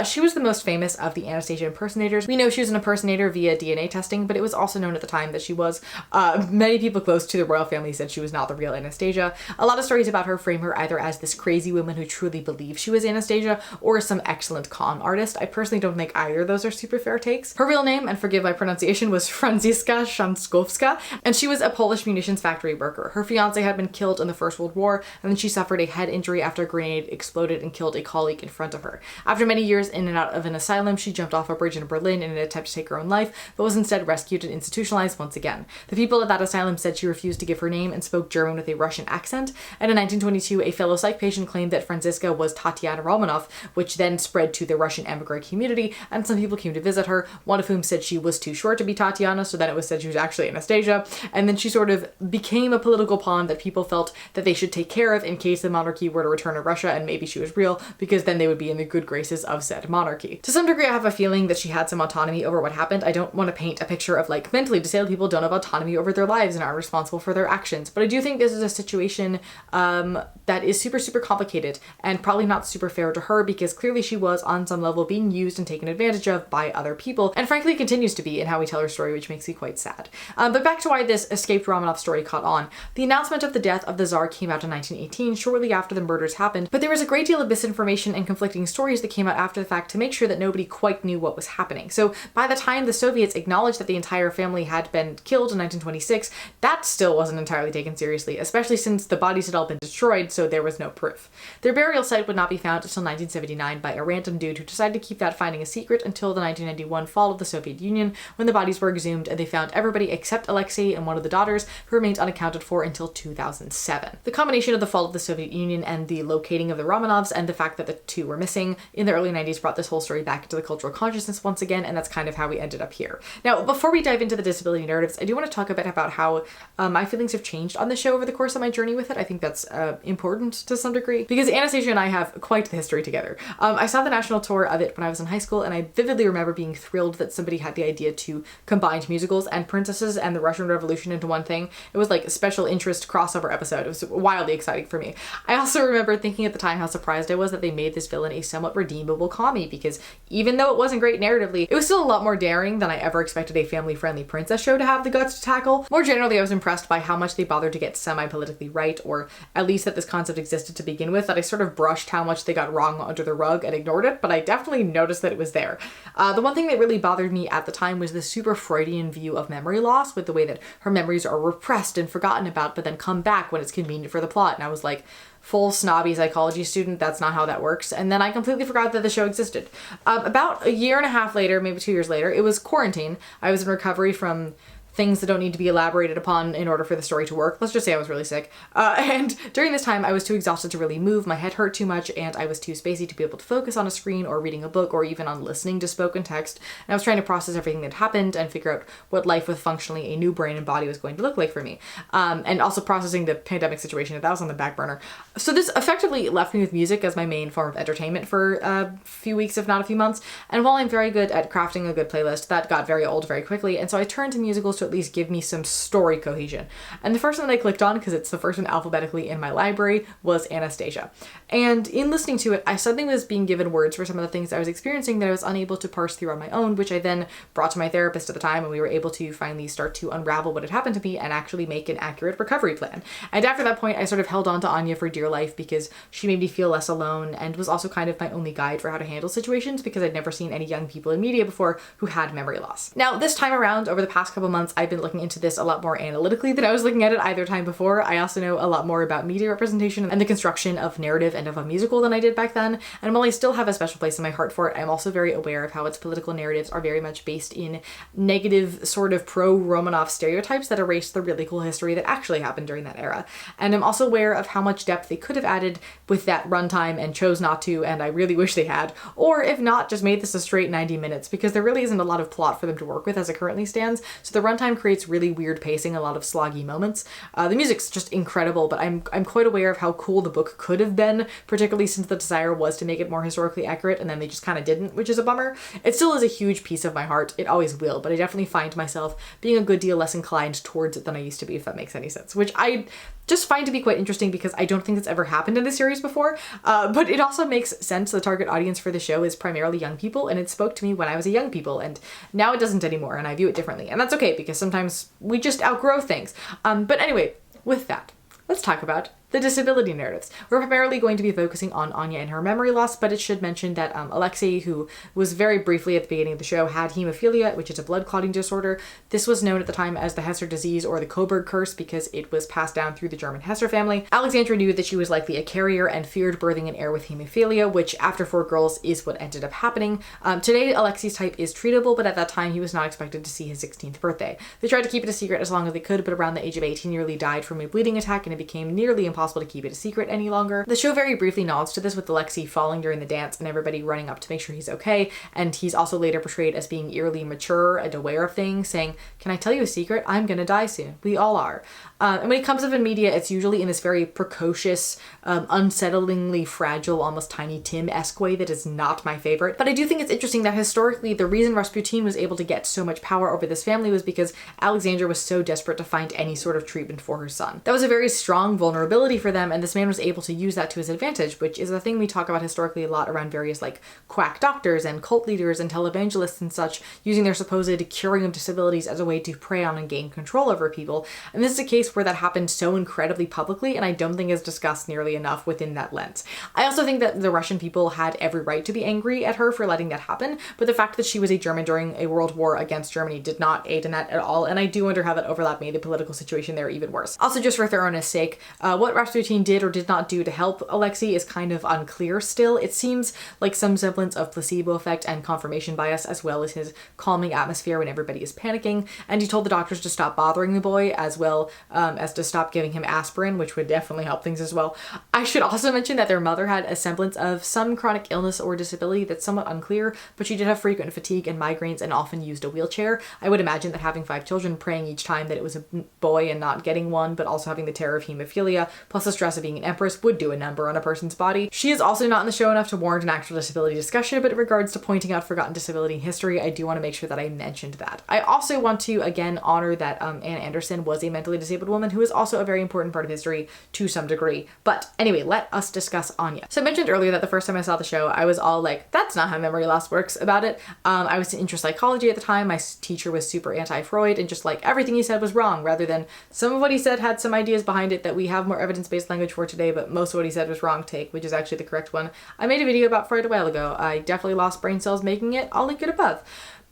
She was the most famous of the Anastasia impersonators. We know she was an impersonator via DNA testing, but it was also known at the time that she was. Many people close to the royal family said she was not the real Anastasia. A lot of stories about her frame her either as this crazy woman who truly believed she was Anastasia, or as some excellent con artist. I personally don't think either of those are super fair takes. Her real name, and forgive my pronunciation, was Franziska Szankowska, and she was a Polish munitions factory worker. Her fiance had been killed in the First World War, and then she suffered a head injury after a grenade exploded and killed a colleague in front of her. After many years in and out of an asylum, she jumped off a bridge in Berlin in an attempt to take her own life, but was instead rescued and institutionalized once again. The people at that asylum said she refused to give her name and spoke German with a Russian accent, and in 1922, a fellow psych patient claimed that Franziska was Tatiana Romanov, which then spread to the Russian emigre community, and some people came to visit her, one of whom said she was too short to be Tatiana, so then it was said she was actually Anastasia, and then she sort of became a political pawn that people felt that they should take care of in case the monarchy were to return to Russia, and maybe she was real, because then they would be in the good graces of said monarchy. To some degree, I have a feeling that she had some autonomy over what happened. I don't want to paint a picture of like mentally disabled people don't have autonomy over their lives and are responsible for their actions, but I do think this is a situation that is super, super complicated and probably not super fair to her, because clearly she was on some level being used and taken advantage of by other people, and frankly continues to be in how we tell her story, which makes me quite sad. But back to why this escaped Romanov story caught on. The announcement of the death of the Tsar came out in 1918, shortly after the murders happened, but there was a great deal of misinformation and conflicting stories that came out after the fact to make sure that nobody quite knew what was happening. So by the time the Soviets acknowledged that the entire family had been killed in 1926, that still wasn't entirely taken seriously, especially since the bodies had all been destroyed, so there was no proof. Their burial site would not be found until 1979 by a random dude who decided to keep that finding a secret until the 1991 fall of the Soviet Union, when the bodies were exhumed and they found everybody except Alexei and one of the daughters, who remained unaccounted for until 2007. The combination of the fall of the Soviet Union and the locating of the Romanovs and the fact that the two were missing in the early 90s brought this whole story back into the cultural consciousness once again, and that's kind of how we ended up here. Now, before we dive into the disability narratives, I do want to talk a bit about how my feelings have changed on the show over the course of my journey with it. I think that's important to some degree, because Anastasia and I have quite the history together. I saw the national tour of it when I was in high school, and I vividly remember being thrilled that somebody had the idea to combine musicals and princesses and the Russian Revolution into one thing. It was like a special interest crossover episode. It was wildly exciting for me. I also remember thinking at the time how surprised I was that they made this villain a somewhat redeemable commie, because even though it wasn't great narratively, it was still a lot more daring than I ever expected a family-friendly princess show to have the guts to tackle. More generally, I was impressed by how much they bothered to get semi-politically right, or at least that this concept existed to begin with, that I sort of brushed how much they got wrong under the rug and ignored it, but I definitely noticed that it was there. The one thing that really bothered me at the time was the super Freudian view of memory loss, with the way that her memories are repressed and forgotten about, but then come back when it's convenient for the plot. And I was like, full snobby psychology student, that's not how that works. And then I completely forgot that the show existed. About a year and a half later, maybe 2 years later, it was quarantine. I was in recovery from things that don't need to be elaborated upon in order for the story to work. Let's just say I was really sick. And during this time, I was too exhausted to really move, my head hurt too much, and I was too spacey to be able to focus on a screen or reading a book or even on listening to spoken text. And I was trying to process everything that happened and figure out what life with functionally a new brain and body was going to look like for me. And also processing the pandemic situation, that was on the back burner. So this effectively left me with music as my main form of entertainment for a few weeks, if not a few months. And while I'm very good at crafting a good playlist, that got very old very quickly. And so I turned to musicals to at least give me some story cohesion. And the first one that I clicked on, because it's the first one alphabetically in my library, was Anastasia. And in listening to it, I suddenly was being given words for some of the things I was experiencing that I was unable to parse through on my own, which I then brought to my therapist at the time, and we were able to finally start to unravel what had happened to me and actually make an accurate recovery plan. And after that point, I sort of held on to Anya for dear life because she made me feel less alone and was also kind of my only guide for how to handle situations, because I'd never seen any young people in media before who had memory loss. Now, this time around, over the past couple months, I've been looking into this a lot more analytically than I was looking at it either time before. I also know a lot more about media representation and the construction of narrative and of a musical than I did back then. And while I still have a special place in my heart for it, I'm also very aware of how its political narratives are very much based in negative sort of pro-Romanov stereotypes that erase the really cool history that actually happened during that era. And I'm also aware of how much depth they could have added with that runtime and chose not to, and I really wish they had. Or if not, just made this a straight 90 minutes, because there really isn't a lot of plot for them to work with as it currently stands. So the runtime creates really weird pacing, a lot of sloggy moments. The music's just incredible, but I'm quite aware of how cool the book could have been, particularly since the desire was to make it more historically accurate, and then they just kind of didn't, which is a bummer. It still is a huge piece of my heart. It always will, but I definitely find myself being a good deal less inclined towards it than I used to be, if that makes any sense, which I just find to be quite interesting because I don't think it's ever happened in the series before, but it also makes sense. The target audience for the show is primarily young people, and it spoke to me when I was a young people, and now it doesn't anymore, and I view it differently, and that's okay because sometimes we just outgrow things. But anyway, with that, let's talk about the disability narratives. We're primarily going to be focusing on Anya and her memory loss, but it should mention that Alexei, who was very briefly at the beginning of the show, had hemophilia, which is a blood clotting disorder. This was known at the time as the Hester disease or the Coburg curse because it was passed down through the German Hester family. Alexandra knew that she was likely a carrier and feared birthing an heir with hemophilia, which after 4 girls is what ended up happening. Today, Alexei's type is treatable, but at that time he was not expected to see his 16th birthday. They tried to keep it a secret as long as they could, but around the age of 18 nearly died from a bleeding attack, and it became nearly impossible to keep it a secret any longer. The show very briefly nods to this with Alexei falling during the dance and everybody running up to make sure he's okay, and he's also later portrayed as being eerily mature and aware of things, saying, "Can I tell you a secret? I'm gonna die soon. We all are." And when it comes up in media, it's usually in this very precocious, unsettlingly fragile, almost Tiny Tim-esque way that is not my favorite. But I do think it's interesting that historically, the reason Rasputin was able to get so much power over this family was because Alexandra was so desperate to find any sort of treatment for her son. That was a very strong vulnerability for them, and this man was able to use that to his advantage, which is a thing we talk about historically a lot around various like quack doctors and cult leaders and televangelists and such, using their supposed curing of disabilities as a way to prey on and gain control over people. And this is a case where that happened so incredibly publicly, and I don't think is discussed nearly enough within that lens. I also think that the Russian people had every right to be angry at her for letting that happen, but the fact that she was a German during a world war against Germany did not aid in that at all, and I do wonder how that overlap made the political situation there even worse. Also, just for thoroughness sake, what Rasputin did or did not do to help Alexei is kind of unclear still. It seems like some semblance of placebo effect and confirmation bias, as well as his calming atmosphere when everybody is panicking, and he told the doctors to stop bothering the boy, as well as to stop giving him aspirin, which would definitely help things as well. I should also mention that their mother had a semblance of some chronic illness or disability that's somewhat unclear, but she did have frequent fatigue and migraines and often used a wheelchair. I would imagine that having 5 children, praying each time that it was a boy and not getting one, but also having the terror of hemophilia, plus the stress of being an empress, would do a number on a person's body. She is also not in the show enough to warrant an actual disability discussion, but in regards to pointing out forgotten disability in history, I do want to make sure that I mentioned that. I also want to, again, honor that Anne Anderson was a mentally disabled woman who is also a very important part of history to some degree. But anyway, let us discuss Anya. So I mentioned earlier that the first time I saw the show, I was all like, that's not how memory loss works about it. I was in intro psychology at the time. My teacher was super anti-Freud and just like everything he said was wrong, rather than some of what he said had some ideas behind it that we have more evidence-based language for today, but most of what he said was wrong take, which is actually the correct one. I made a video about Freud a while ago. I definitely lost brain cells making it. I'll link it above.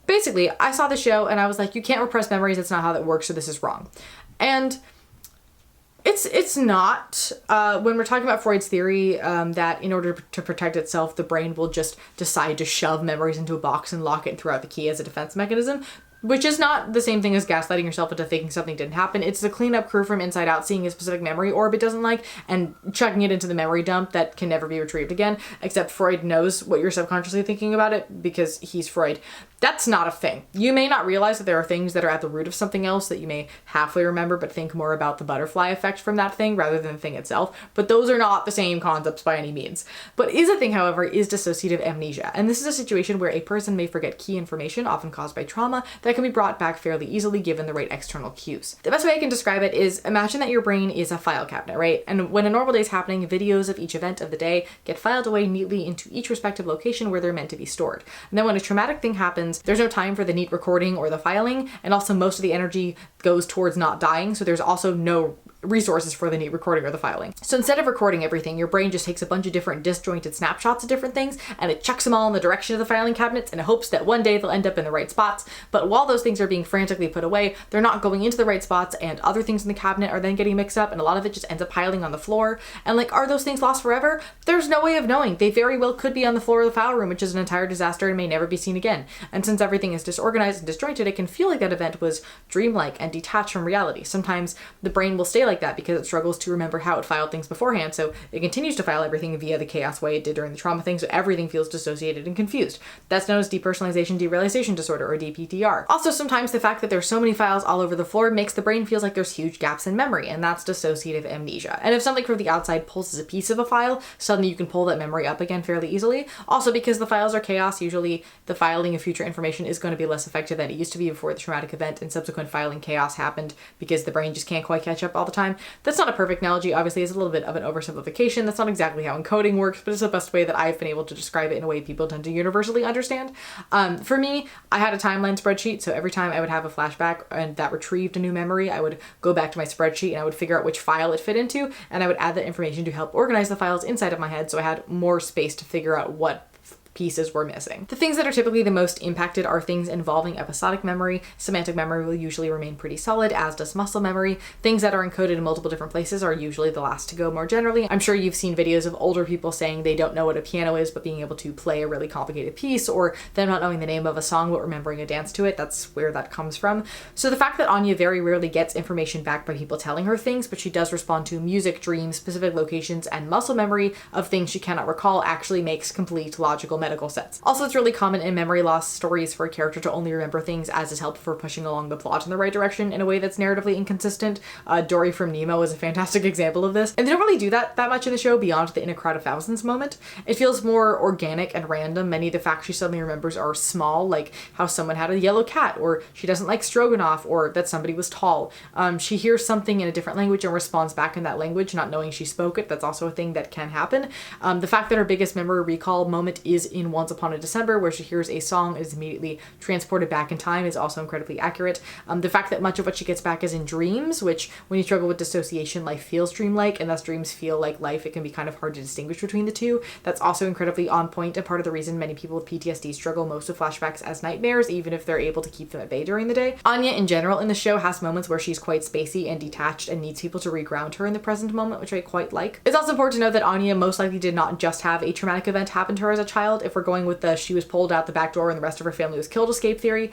Basically, I saw the show and I was like, you can't repress memories. That's not how that works. So this is wrong. And it's not, when we're talking about Freud's theory that in order to protect itself, the brain will just decide to shove memories into a box and lock it and throw out the key as a defense mechanism. which is not the same thing as gaslighting yourself into thinking something didn't happen. It's the cleanup crew from inside out seeing a specific memory orb it doesn't like and chucking it into the memory dump that can never be retrieved again, except Freud knows what you're subconsciously thinking about it because he's Freud. That's not a thing. You may not realize that there are things that are at the root of something else that you may halfway remember, but think more about the butterfly effect from that thing rather than the thing itself. But those are not the same concepts by any means. What is a thing, however, is dissociative amnesia. And this is a situation where a person may forget key information, often caused by trauma, that can be brought back fairly easily given the right external cues. The best way I can describe it is imagine that your brain is a file cabinet, right? And when a normal day is happening, videos of each event of the day get filed away neatly into each respective location where they're meant to be stored. And then when a traumatic thing happens, there's no time for the neat recording or the filing, and also most of the energy goes towards not dying, so there's also no resources for the neat recording or the filing. So instead of recording everything, your brain just takes a bunch of different disjointed snapshots of different things and it chucks them all in the direction of the filing cabinets in hopes that one day they'll end up in the right spots. But while those things are being frantically put away, they're not going into the right spots, and other things in the cabinet are then getting mixed up, and a lot of it just ends up piling on the floor. And like, are those things lost forever? There's no way of knowing. They very well could be on the floor of the file room, which is an entire disaster and may never be seen again. And since everything is disorganized and disjointed, it can feel like that event was dreamlike and detached from reality. Sometimes the brain will stay like that because it struggles to remember how it filed things beforehand, so it continues to file everything via the chaos way it did during the trauma thing, so everything feels dissociated and confused. That's known as depersonalization derealization disorder, or DPDR. Also, sometimes the fact that there's so many files all over the floor makes the brain feels like there's huge gaps in memory, and that's dissociative amnesia. And if something from the outside pulls a piece of a file, suddenly you can pull that memory up again fairly easily. Also, because the files are chaos, usually the filing of future information is going to be less effective than it used to be before the traumatic event, and subsequent filing chaos happened because the brain just can't quite catch up all the time. That's not a perfect analogy, obviously. It's a little bit of an oversimplification. That's not exactly how encoding works, but it's the best way that I've been able to describe it in a way people tend to universally understand. For me, I had a timeline spreadsheet, so every time I would have a flashback and that retrieved a new memory, I would go back to my spreadsheet and I would figure out which file it fit into, and I would add that information to help organize the files inside of my head so I had more space to figure out what pieces were missing. The things that are typically the most impacted are things involving episodic memory. Semantic memory will usually remain pretty solid, as does muscle memory. Things that are encoded in multiple different places are usually the last to go more generally. I'm sure you've seen videos of older people saying they don't know what a piano is, but being able to play a really complicated piece, or them not knowing the name of a song but remembering a dance to it. That's where that comes from. So the fact that Anya very rarely gets information back by people telling her things, but she does respond to music, dreams, specific locations, and muscle memory of things she cannot recall actually makes complete logical medical sense. Also, it's really common in memory loss stories for a character to only remember things as is helpful for pushing along the plot in the right direction in a way that's narratively inconsistent. Dory from Nemo is a fantastic example of this. And they don't really do that much in the show beyond the in a crowd of thousands moment. It feels more organic and random. Many of the facts she suddenly remembers are small, like how someone had a yellow cat, or she doesn't like stroganoff, or that somebody was tall. She hears something in a different language and responds back in that language, not knowing she spoke it. That's also a thing that can happen. The fact that her biggest memory recall moment is in Once Upon a December, where she hears a song and is immediately transported back in time, is also incredibly accurate. The fact that much of what she gets back is in dreams, which when you struggle with dissociation, life feels dreamlike, and thus dreams feel like life. It can be kind of hard to distinguish between the two. That's also incredibly on point, and part of the reason many people with PTSD struggle most with flashbacks as nightmares, even if they're able to keep them at bay during the day. Anya, in general, in the show has moments where she's quite spacey and detached and needs people to reground her in the present moment, which I quite like. It's also important to know that Anya most likely did not just have a traumatic event happen to her as a child. If we're going with the she was pulled out the back door and the rest of her family was killed escape theory,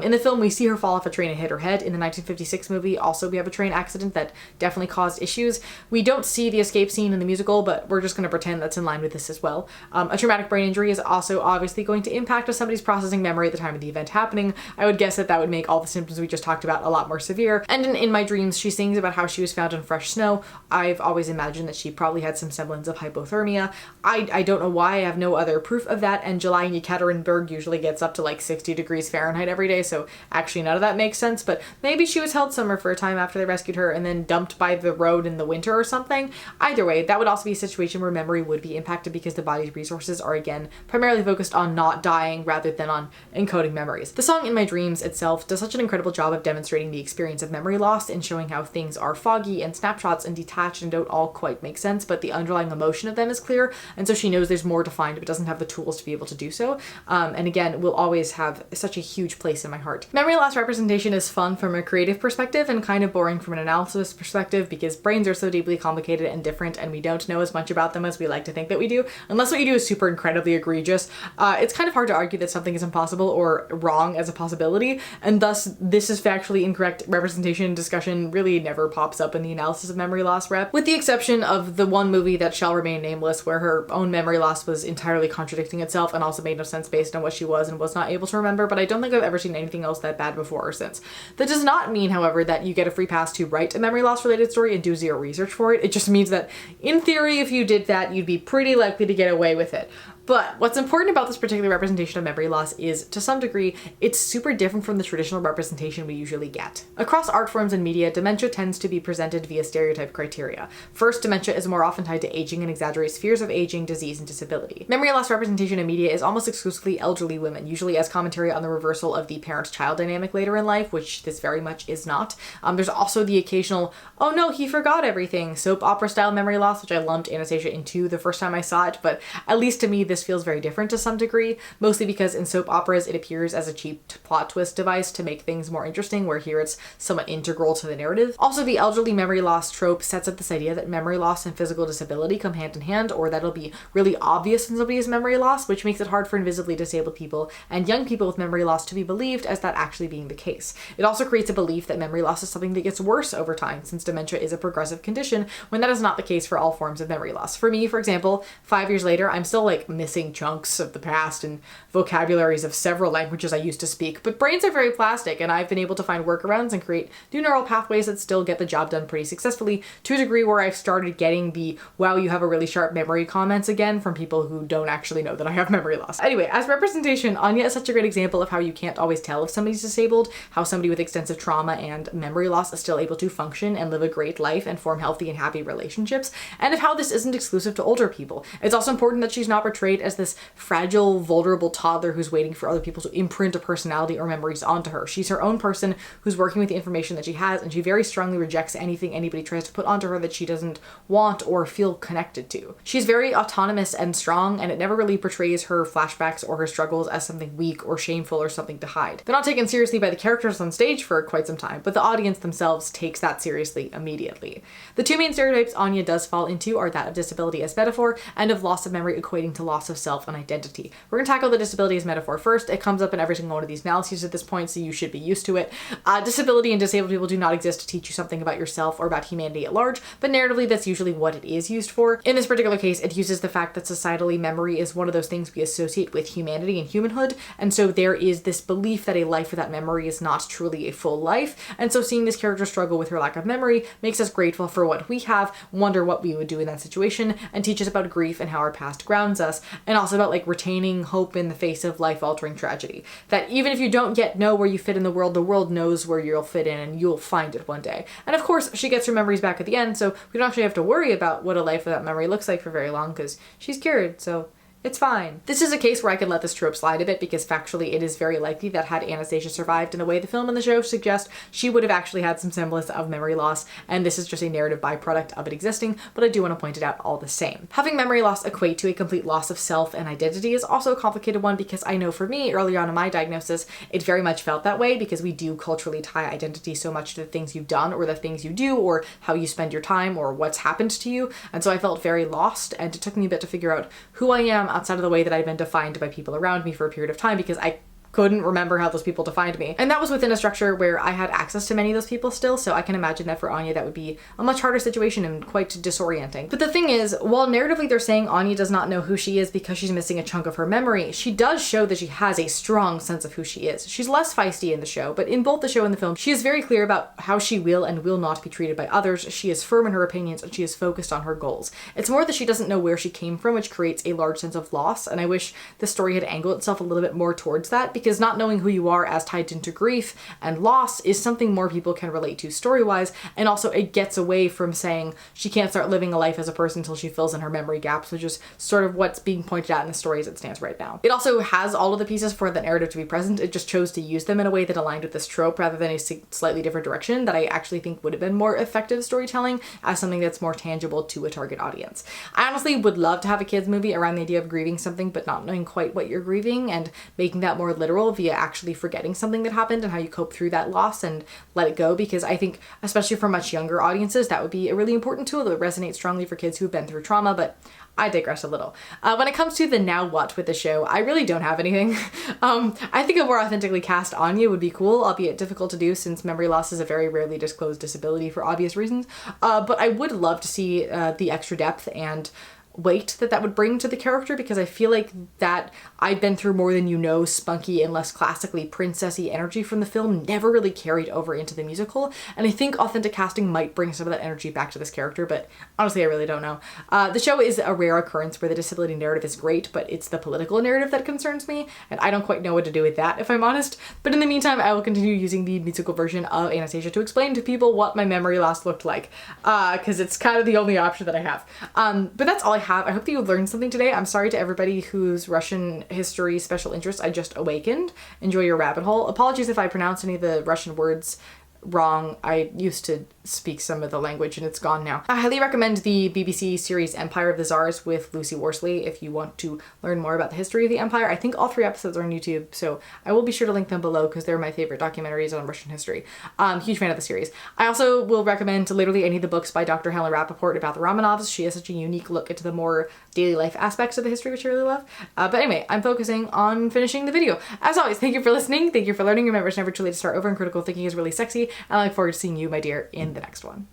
in the film we see her fall off a train and hit her head. In the 1956 movie, also we have a train accident that definitely caused issues. We don't see the escape scene in the musical, but we're just going to pretend that's in line with this as well. A traumatic brain injury is also obviously going to impact if somebody's processing memory at the time of the event happening. I would guess that that would make all the symptoms we just talked about a lot more severe. And in My Dreams, she sings about how she was found in fresh snow. I've always imagined that she probably had some semblance of hypothermia. I don't know why. I have no other proof of that, and July in Yekaterinburg usually gets up to like 60 degrees Fahrenheit every day, so actually none of that makes sense, but maybe she was held somewhere for a time after they rescued her and then dumped by the road in the winter or something. Either way, that would also be a situation where memory would be impacted because the body's resources are again primarily focused on not dying rather than on encoding memories. The song In My Dreams itself does such an incredible job of demonstrating the experience of memory loss and showing how things are foggy and snapshots and detached and don't all quite make sense, but the underlying emotion of them is clear, and so she knows there's more to find but doesn't have the tools to be able to do so. And again, will always have such a huge place in my heart. Memory loss representation is fun from a creative perspective and kind of boring from an analysis perspective because brains are so deeply complicated and different, and we don't know as much about them as we like to think that we do. Unless what you do is super incredibly egregious, it's kind of hard to argue that something is impossible or wrong as a possibility, and thus this is factually incorrect representation discussion really never pops up in the analysis of memory loss rep, with the exception of the one movie that shall remain nameless where her own memory loss was entirely contradicting itself and also made no sense based on what she was and was not able to remember, but I don't think I've ever seen anything else that bad before or since. That does not mean, however, that you get a free pass to write a memory loss related story and do zero research for it. It just means that in theory, if you did that, you'd be pretty likely to get away with it. But what's important about this particular representation of memory loss is, to some degree, it's super different from the traditional representation we usually get. Across art forms and media, dementia tends to be presented via stereotype criteria. First, dementia is more often tied to aging and exaggerates fears of aging, disease, and disability. Memory loss representation in media is almost exclusively elderly women, usually as commentary on the reversal of the parent-child dynamic later in life, which this very much is not. There's also the occasional, oh no, he forgot everything, soap opera-style memory loss, which I lumped Anastasia into the first time I saw it, but at least to me, this feels very different to some degree, mostly because in soap operas it appears as a cheap plot twist device to make things more interesting, where here it's somewhat integral to the narrative. Also, the elderly memory loss trope sets up this idea that memory loss and physical disability come hand in hand, or that it'll be really obvious when somebody has memory loss, which makes it hard for invisibly disabled people and young people with memory loss to be believed as that actually being the case. It also creates a belief that memory loss is something that gets worse over time, since dementia is a progressive condition, when that is not the case for all forms of memory loss. For me, for example, 5 years later, I'm still missing chunks of the past and vocabularies of several languages I used to speak, but brains are very plastic, and I've been able to find workarounds and create new neural pathways that still get the job done pretty successfully, to a degree where I've started getting the wow, you have a really sharp memory comments again from people who don't actually know that I have memory loss. Anyway, as representation, Anya is such a great example of how you can't always tell if somebody's disabled, how somebody with extensive trauma and memory loss is still able to function and live a great life and form healthy and happy relationships, and of how this isn't exclusive to older people. It's also important that she's not portrayed as this fragile, vulnerable toddler who's waiting for other people to imprint a personality or memories onto her. She's her own person who's working with the information that she has, and she very strongly rejects anything anybody tries to put onto her that she doesn't want or feel connected to. She's very autonomous and strong, and it never really portrays her flashbacks or her struggles as something weak or shameful or something to hide. They're not taken seriously by the characters on stage for quite some time, but the audience themselves takes that seriously immediately. The two main stereotypes Anya does fall into are that of disability as metaphor and of loss of memory equating to loss of self and identity. We're going to tackle the disability as metaphor first. It comes up in every single one of these analyses at this point, so you should be used to it. Disability and disabled people do not exist to teach you something about yourself or about humanity at large, but narratively that's usually what it is used for. In this particular case, it uses the fact that societally memory is one of those things we associate with humanity and humanhood, and so there is this belief that a life without memory is not truly a full life, and so seeing this character struggle with her lack of memory makes us grateful for what we have, wonder what we would do in that situation, and teach us about grief and how our past grounds us, and also about retaining hope in the face of life-altering tragedy. That even if you don't yet know where you fit in the world knows where you'll fit in and you'll find it one day. And of course, she gets her memories back at the end, so we don't actually have to worry about what a life without memory looks like for very long, because she's cured, so it's fine. This is a case where I could let this trope slide a bit because factually it is very likely that had Anastasia survived in the way the film and the show suggest, she would have actually had some semblance of memory loss, and this is just a narrative byproduct of it existing, but I do want to point it out all the same. Having memory loss equate to a complete loss of self and identity is also a complicated one, because I know for me, early on in my diagnosis, it very much felt that way, because we do culturally tie identity so much to the things you've done or the things you do or how you spend your time or what's happened to you, and so I felt very lost, and it took me a bit to figure out who I am outside of the way that I'd been defined by people around me for a period of time, because I couldn't remember how those people defined me. And that was within a structure where I had access to many of those people still, so I can imagine that for Anya that would be a much harder situation and quite disorienting. But the thing is, while narratively they're saying Anya does not know who she is because she's missing a chunk of her memory, she does show that she has a strong sense of who she is. She's less feisty in the show, but in both the show and the film, she is very clear about how she will and will not be treated by others. She is firm in her opinions and she is focused on her goals. It's more that she doesn't know where she came from, which creates a large sense of loss, and I wish the story had angled itself a little bit more towards that, because not knowing who you are as tied into grief and loss is something more people can relate to story-wise, and also it gets away from saying she can't start living a life as a person until she fills in her memory gaps, which is sort of what's being pointed out in the story as it stands right now. It also has all of the pieces for the narrative to be present, it just chose to use them in a way that aligned with this trope rather than a slightly different direction that I actually think would have been more effective storytelling as something that's more tangible to a target audience. I honestly would love to have a kids movie around the idea of grieving something but not knowing quite what you're grieving, and making that more literal via actually forgetting something that happened and how you cope through that loss and let it go, because I think especially for much younger audiences that would be a really important tool that would resonate strongly for kids who've been through trauma. But I digress a little. When it comes to the now what with the show, I really don't have anything. I think a more authentically cast Anya would be cool, albeit difficult to do since memory loss is a very rarely disclosed disability for obvious reasons. But I would love to see the extra depth and weight that would bring to the character, because I feel like that I've been through more than you know, spunky and less classically princessy energy from the film never really carried over into the musical, and I think authentic casting might bring some of that energy back to this character, but honestly I really don't know. The show is a rare occurrence where the disability narrative is great, but it's the political narrative that concerns me, and I don't quite know what to do with that if I'm honest. But in the meantime, I will continue using the musical version of Anastasia to explain to people what my memory loss looked like, because it's kind of the only option that I have. But that's all I have. I hope that you learned something today. I'm sorry to everybody whose Russian history special interest I just awakened. Enjoy your rabbit hole. Apologies if I pronounced any of the Russian words wrong. I used to speak some of the language and it's gone now. I highly recommend the BBC series Empire of the Tsars with Lucy Worsley if you want to learn more about the history of the empire. I think all 3 episodes are on YouTube, so I will be sure to link them below because they're my favorite documentaries on Russian history. Huge fan of the series. I also will recommend literally any of the books by Dr. Helen Rappaport about the Romanovs. She has such a unique look into the more daily life aspects of the history, which I really love. But anyway, I'm focusing on finishing the video. As always, thank you for listening. Thank you for learning. Remember, it's never too late to start over, and critical thinking is really sexy. And I look forward to seeing you, my dear, in the next one.